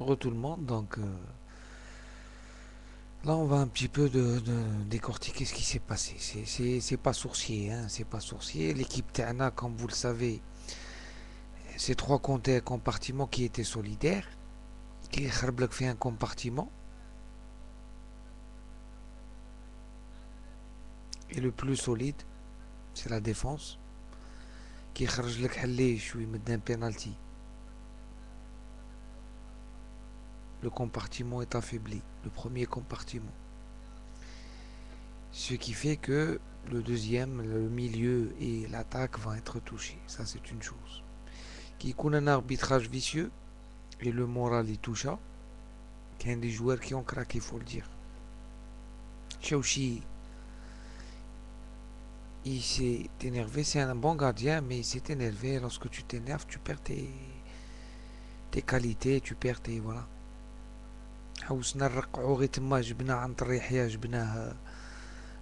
Re tout le monde, donc là on va un petit peu décortiquer ce qui s'est passé. C'est pas sourcier, hein, c'est pas sourcier. L'équipe Tana, comme vous le savez, c'est trois compartiments qui étaient solidaires, qui fait un compartiment, et le plus solide, c'est la défense, qui لك حليش ويمد un penalty. Le compartiment est affaibli, le premier compartiment. Ce qui fait que le deuxième, le milieu et l'attaque vont être touchés. Ça, c'est une chose. Qui connaît un arbitrage vicieux et le moral est toucha. Il y a des joueurs qui ont craqué, il faut le dire. Chauchi, il s'est énervé. C'est un bon gardien, mais il s'est énervé. Lorsque tu t'énerves, tu perds tes qualités, tu perds tes. Voilà. حوسنا نرقعو غير تما جبناه عن طريق يحيى جبناه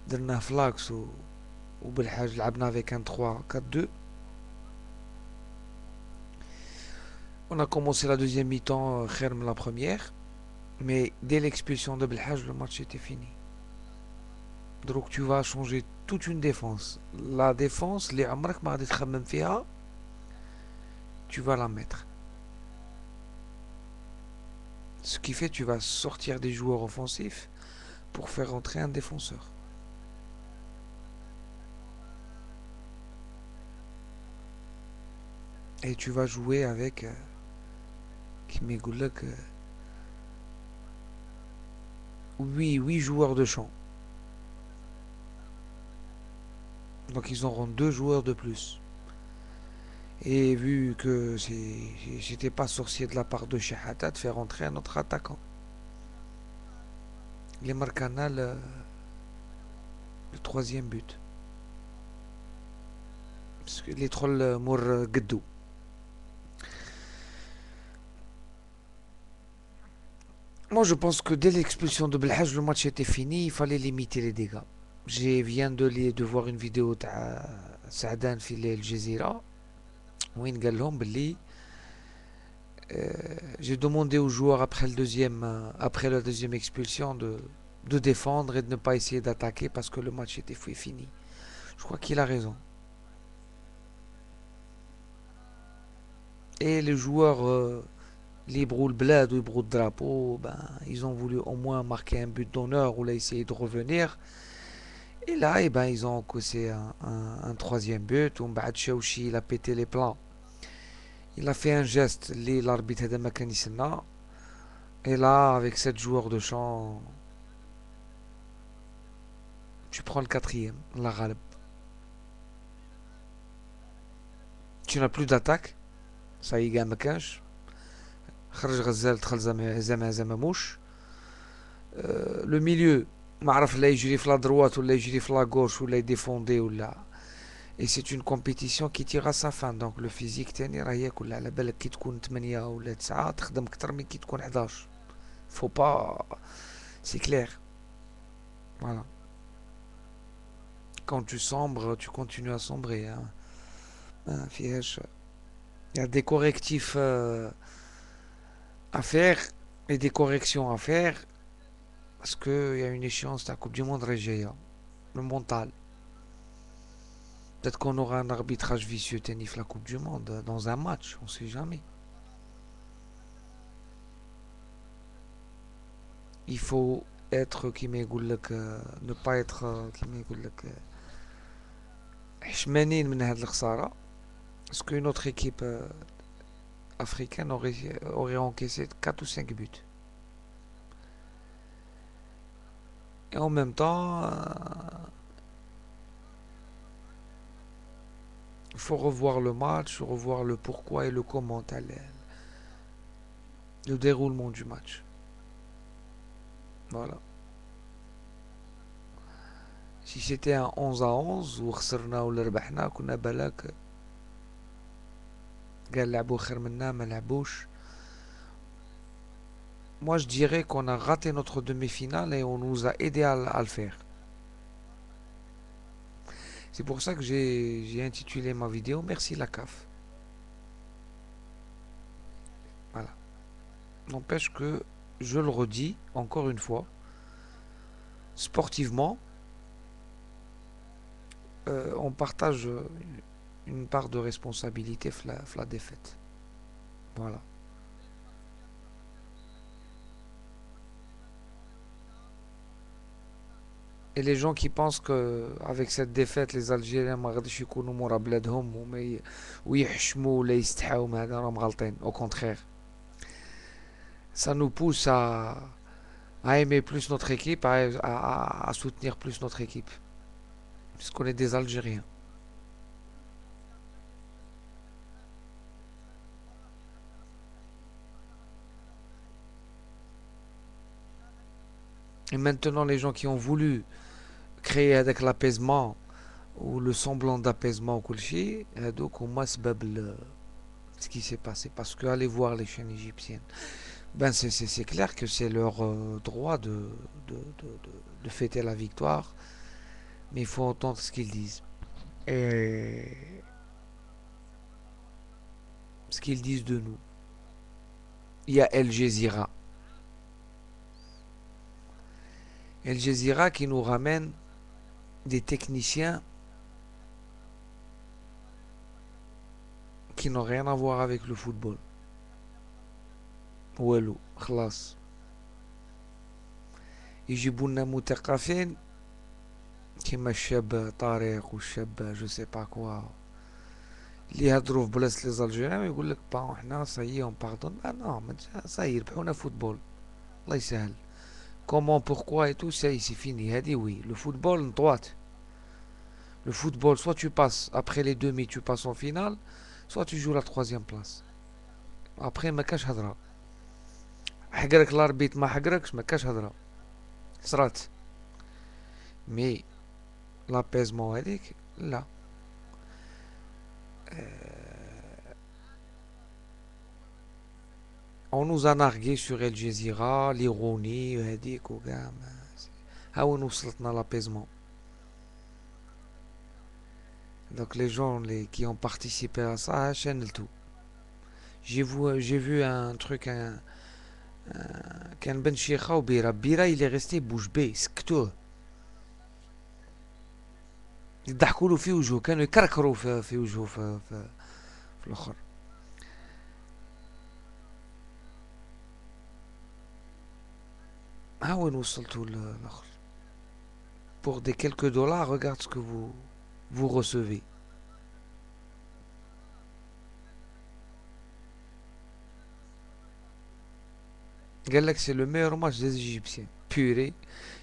درناه فلاكس وبالحاج لعبنا avec un 3-4-2. On a commencé la deuxième mi-temps ferme la première, mais dès l'expulsion de Belhaj, le match était fini. Donc tu vas changer toute une défense. La défense, les عمرك ما غادي تخمم فيها, tu vas la mettre. Ce qui fait tu vas sortir des joueurs offensifs pour faire entrer un défenseur. Et tu vas jouer avec كيما يقول لك 8 joueurs de champ. Donc ils auront 2 joueurs de plus. Et vu que c'était pas sorcier de la part de Shahata de faire entrer un autre attaquant. Les Marcana le troisième but. Parce que les trolls mourent Guddou. Moi je pense que dès l'expulsion de Belhaj, le match était fini, il fallait limiter les dégâts. Je viens de voir une vidéo de Saadan في الجزيرة وين قال لهم باللي j'ai demandé aux joueurs après la deuxième expulsion de défendre et de ne pas essayer d'attaquer parce que le match était fini. Je crois qu'il a raison. Et les joueurs libres le bled ou le drapeau, ben, ils ont voulu au moins marquer un but d'honneur ou là essayer de revenir. Et là, eh ben, ils ont causé un troisième but. Mbad Chauchi, il a pété les plans. Il a fait un geste, l'arbitre de Makanisena. Et là, avec 7 joueurs de champ, tu prends le quatrième, la Ghalb. Tu n'as plus d'attaque. Ça y est, Makash. خرج غزال دخل زماموش. Le milieu, ما عرف لا يجري في لا droite ولا يجري في لا gauche ولا يديفوندي ولا. Et c'est une compétition qui tire à sa fin. Donc le physique تاني راه ياكل على بالك كي تكون 8 ولا 9 تخدم اكثر من كي تكون 11. Faut pas, c'est clair. Voilà. Quand tu sombres, tu continues à sombrer. Hein. Il y a des correctifs à faire et des corrections à faire parce qu'il y a une échéance de la Coupe du Monde Régéa. Le mental. Peut-être qu'on aura un arbitrage vicieux tennis la Coupe du Monde dans un match, on sait jamais. Il faut être qui ne pas être qui حشمانين من هذه الخسارة parce qu'une autre équipe africaine aurait encaissé 4 ou 5 buts. Et en même temps, il faut revoir le match, revoir le pourquoi et le comment, le déroulement du match. Voilà. Si c'était un 11-11 وخسرنا ولا ربحنا كنا بالك قال لعبوا خير منا ما لعبوش. Moi je dirais qu'on a raté notre demi-finale et on nous a aidé à le faire. C'est pour ça que j'ai intitulé ma vidéo Merci la CAF. Voilà. N'empêche que, je le redis encore une fois, sportivement, on partage une part de responsabilité la défaite. Voilà. Et les gens qui pensent que avec cette défaite les Algériens ما غاديش يكونوا مورا بلادهم ويحشموا ولا يستحاو ما هذا راهم غالطين. Au contraire, ça nous pousse à aimer plus notre équipe, à soutenir plus notre équipe, puisqu'on est des Algériens. Et maintenant, les gens qui ont voulu créer avec l'apaisement ou le semblant d'apaisement au Kulchi, donc au moins ce qui s'est passé. Parce que allez voir les chaînes égyptiennes. Ben c'est clair que c'est leur droit de fêter la victoire, mais il faut entendre ce qu'ils disent. Et ce qu'ils disent de nous. Il y a El Jazeera. El Jazeera qui nous ramène des techniciens qui n'ont rien à voir avec le football. والو خلاص يجيبوا لنا مثقفين كيما الشاب طارق والشاب جو سي با كوا اللي يهضروا في بلاصه لي زالجيريان ويقول لك با حنا صايي اون باردون نو صايي ربحونا فوتبول الله يسهل كومون بوركوا اي تو سي فيني هادي وي لو فوتبول نطوات le football soit tu passes après les demi tu passes en finale soit tu joues la troisième place après ما كاش هضره حقرك الاربيت ما حقركش ما كاش هضره صرات مي l'apaisement هذيك لا on nous a nargué sur El Jazeera l'ironie هذيك وكاع ها وين وصلتنا l'apaisement. Donc les gens qui ont participé à ça chaîne tout. J'ai vu un truc كان بن شيخة وبيرة بيرة il est resté bouche bée سكتوه يضحكوا له في وجهه كانوا يكركروا في وجهه في الاخر. ها وين وصلتوا الاخر pour des quelques dollars regarde ce que vous recevez. قال لك c'est le meilleur match des Égyptiens purée.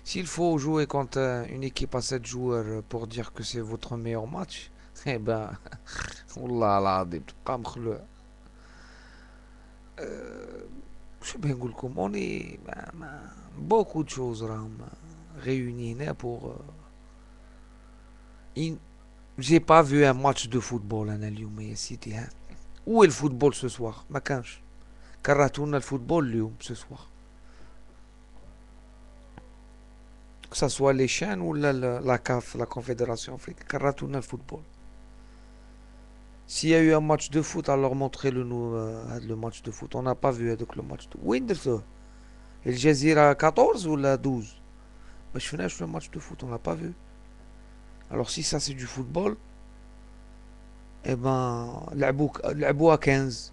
S'il faut jouer contre une équipe à 7 joueurs pour dire que c'est votre meilleur match, eh ben, والله العظيم تبقى مخلوع. شو بنقول لكم on est beaucoup de choses راهم réunies هنا pour j'ai pas vu un match de football انا اليوم يا سيدي ها. où est le football ce soir ما كانش كرهتونا الفوتبول اليوم ce soir. Que ça soit les chaînes ou la CAF, la Confédération africaine, كرهتونا الفوتبول. S'il y a eu un match de foot, alors montrez-le nous le match de foot. On n'a pas vu avec le match de وين درتوه الجزيرة 14 ou la 12 ما شفناش le match de foot, on l'a pas vu. Alors si ça c'est du football, eh ben لعبوا à 15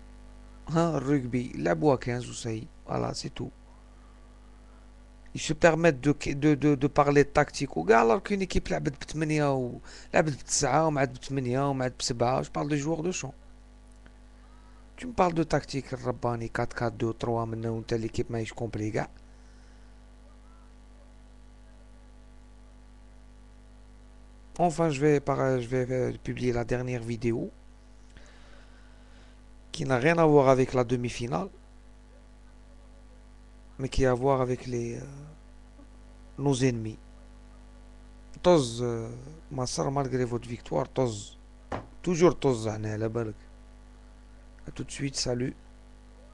ها الرugby لعبوا à 15 وصاي voilà c'est tout. Ils se permettent de parler de tactique وكاع alors qu'une équipe لعبت بثمانية ولعبت بتسعة ومعد بثمانية ومعد بسبعة. Je parle de joueurs de champ. Tu me parles de tactique الرباني 4-4-2-3 منه وانت l'équipe ماهيش كومبلي كاع. Enfin je vais publier la dernière vidéo qui n'a rien à voir avec la demi-finale mais qui a à voir avec nos ennemis. طز مصر malgré votre victoire طز toujours طز هنا على بالك. A tout de suite, salut.